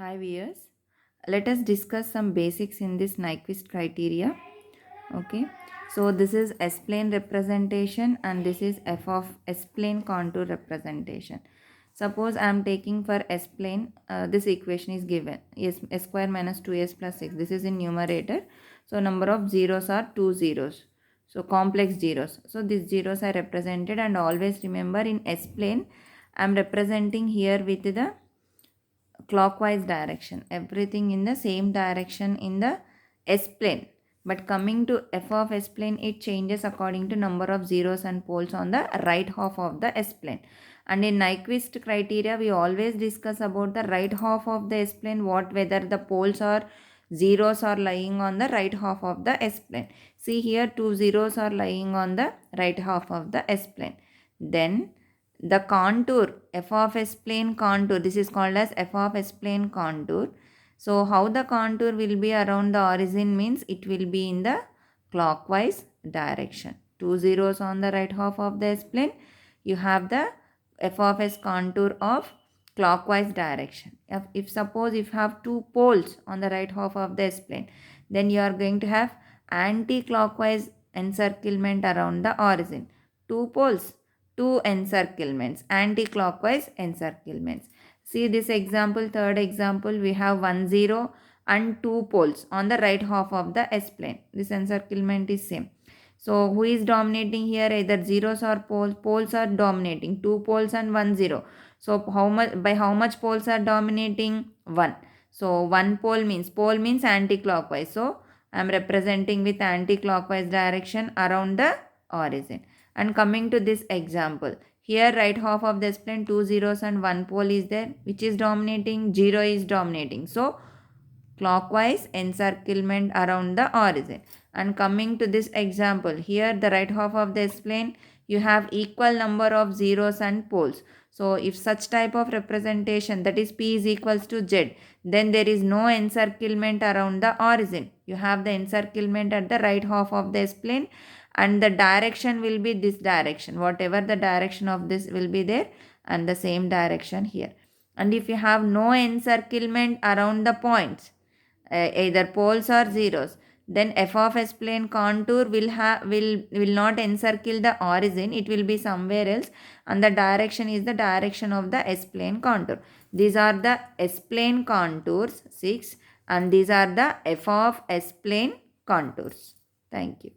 Hi viewers, let us discuss some basics in this Nyquist criteria. Okay, so this is S-plane representation and this is f of S-plane contour representation. Suppose I am taking for S-plane, this equation is given, s square minus 2s plus 6. This is in numerator. So number of zeros are 2 zeros. So complex zeros. So these zeros are represented, and always remember in S-plane I am representing here with the clockwise direction, everything in the same direction in the S plane. But coming to f of S plane, it changes according to number of zeros and poles on the right half of the S plane. And in Nyquist criteria, we always discuss about the right half of the S plane, whether the poles or zeros are lying on the right half of the S plane. See here, two zeros are lying on the right half of the S plane. Then the contour, f of S plane contour, this is called as f of S plane contour. So how the contour will be around the origin means it will be in the clockwise direction. Two zeros on the right half of the S plane, you have the f of S contour of clockwise direction. If suppose if you have two poles on the right half of the S plane, then you are going to have anti-clockwise encirclement around the origin. Two poles, two encirclements, anti-clockwise encirclements. See this example, third example, we have 1 0 and two poles on the right half of the S plane. This encirclement is same. So who is dominating here? Either zeros or poles. Poles are dominating. Two poles and 1 0. So how much poles are dominating? 1. So pole means anti-clockwise. So I am representing with anti-clockwise direction around the origin. And coming to this example, here right half of this plane, two zeros and one pole is there. Which is dominating? 0 is dominating. So clockwise encirclement around the origin. And coming to this example, here the right half of this plane, you have equal number of zeros and poles. So if such type of representation, that is P is equals to Z, then there is no encirclement around the origin. You have the encirclement at the right half of this plane, and the direction will be this direction. Whatever the direction of this will be there, and the same direction here. And if you have no encirclement around the points, either poles or zeros, then f of S plane contour will not encircle the origin. It will be somewhere else, and the direction is the direction of the S plane contour. These are the S plane contours 6, and these are the f of S plane contours. Thank you.